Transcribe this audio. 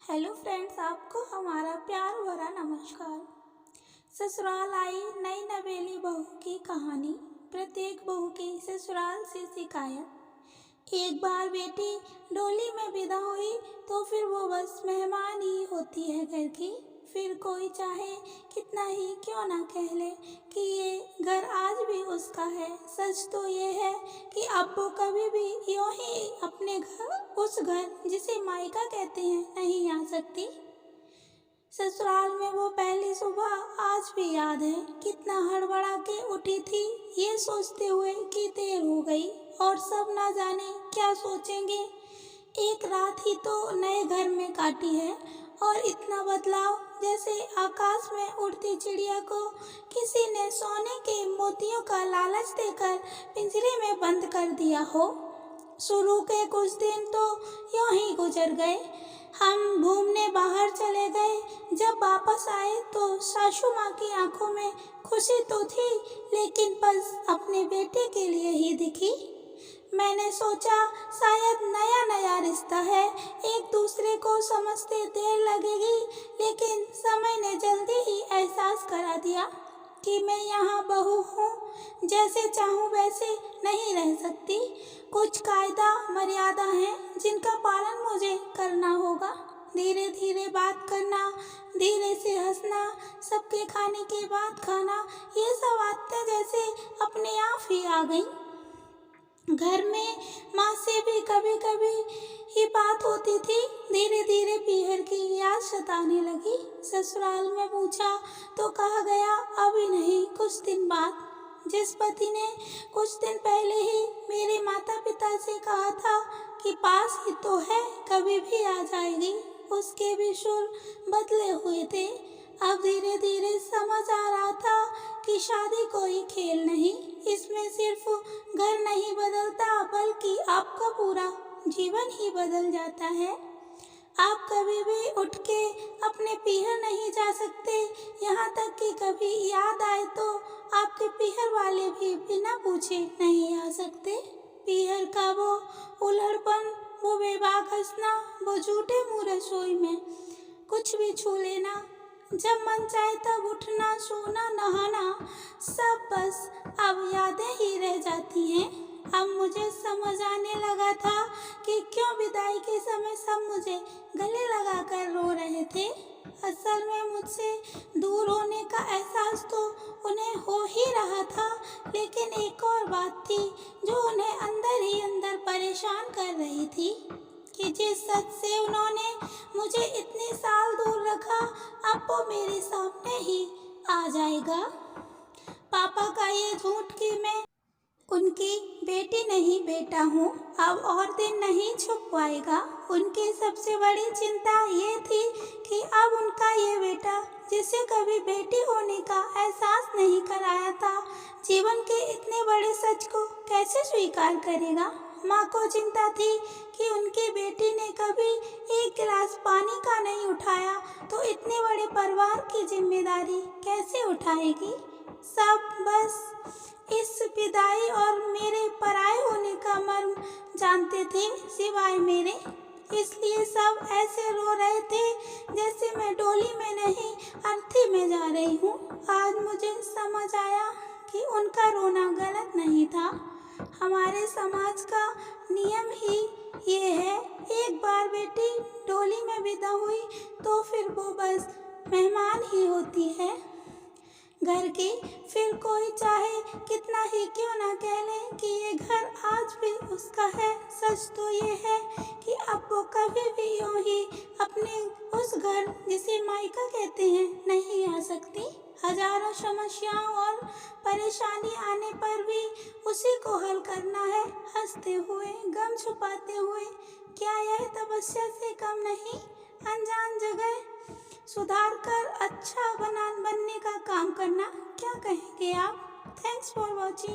Hello friends, आपको हमारा प्यार भरा नमस्कार। ससुराल आई नई नवेली बहू की कहानी। प्रत्येक बहू की ससुराल से शिकायत। एक बार बेटी डोली में विदा हुई तो फिर वो बस मेहमान ही होती है घर की। फिर कोई चाहे कितना ही क्यों ना कह ले कि ये घर आज भी उसका है, सच तो ये है कि अब वो कभी भी यूं ही अपने घर, उस घर जिसे मायका कहते हैं, नहीं आ सकती। ससुराल में वो पहली सुबह आज भी याद है। कितना हड़बड़ा के उठी थी, ये सोचते हुए कि देर हो गई और सब ना जाने क्या सोचेंगे। एक रात ही तो नए घर में काटी है और इतना बदलाव जैसे आकाश में उड़ती चिड़िया को किसी ने सोने के मोतियों का लालच देकर पिंजरे में बंद कर दिया हो। शुरू के कुछ दिन तो यूं ही गुजर गए। हम घूमने बाहर चले गए। जब वापस आए तो सासू माँ की आंखों में खुशी तो थी, लेकिन बस अपने बेटे के लिए ही दिखी। मैंने सोचा शायद नया नया रिश्ता है, एक दूसरे को समझते देर लगेगी, लेकिन समय ने जल्दी ही एहसास करा दिया कि मैं यहाँ बहू हूँ, जैसे चाहूँ वैसे नहीं रह सकती। कुछ कायदा मर्यादा हैं जिनका पालन मुझे करना होगा। धीरे धीरे बात करना, धीरे से हंसना, सबके खाने के बाद खाना, ये सब आदतें जैसे अपने आप ही आ गईं। घर में माँ से भी कभी कभी ही बात होती थी। धीरे धीरे पीहर की याद सताने लगी। ससुराल में पूछा तो कहा गया अभी नहीं, कुछ दिन बाद। जिस पति ने कुछ दिन पहले ही मेरे माता पिता से कहा था कि पास ही तो है, कभी भी आ जाएगी, उसके भी सुर बदले हुए थे। अब धीरे धीरे समझ आ रहा था कि शादी कोई खेल नहीं, इसमें सिर्फ घर नहीं बदलता बल्कि आपका पूरा जीवन ही बदल जाता है। आप कभी भी उठ के अपने पीहर नहीं जा सकते, यहाँ तक कि कभी याद आए तो आपके पीहर वाले भी बिना पूछे नहीं आ सकते। पीहर का वो उलहड़पन, वो बेबाक हंसना, वो झूठे मुँह रसोई में कुछ भी छू लेना, जब मन चाहे तब उठना, सोना, नहाना, सब बस अब यादें ही रह जाती हैं। अब मुझे समझ आने लगा था कि क्यों विदाई के समय सब मुझे गले लगाकर रो रहे थे। असल में मुझसे दूर होने का एहसास तो उन्हें हो ही रहा था, लेकिन एक और बात थी जो उन्हें अंदर ही अंदर परेशान कर रही थी कि जिस सच से उन्होंने मुझे इतने साल दूर रखा, अब वो मेरे सामने ही आ जाएगा। पापा का ये झूठ कि मैं उनकी बेटी नहीं बेटा हूँ, अब और दिन नहीं छुप पाएगा। उनकी सबसे बड़ी चिंता ये थी कि अब उनका ये बेटा, जिसे कभी बेटी होने का एहसास नहीं कराया था, जीवन के इतने बड़े सच को कैसे स्वीकार करेगा। माँ को चिंता थी कि उनकी बेटी ने कभी एक गिलास पानी का नहीं उठाया तो इतने बड़े परिवार की जिम्मेदारी कैसे उठाएगी। सब बस इस विदाई और मेरे पराए होने का मर्म जानते थे, सिवाय मेरे। इसलिए सब ऐसे रो रहे थे जैसे मैं डोली में नहीं, अर्थी में जा रही हूँ। आज मुझे समझ आया कि उनका रोना गलत नहीं था। हमारे समाज का नियम ही ये है, एक बार बेटी डोली में विदा हुई तो फिर वो बस मेहमान ही होती है घर की। फिर कोई चाहे कितना ही क्यों ना कह ले कि ये घर आज भी उसका है, सच तो ये है कि अब वो कभी भी यूं ही अपने उस घर जिसे मायका कहते हैं नहीं आ सकती। हजारों समस्याओं और परेशानी आने पर भी उसी को हल करना है, हंसते हुए, गम छुपाते हुए। क्या यह तपस्या से कम नहीं? अनजान जगह सुधार कर अच्छा बनने का काम करना। क्या कहेंगे आप? Thanks for watching.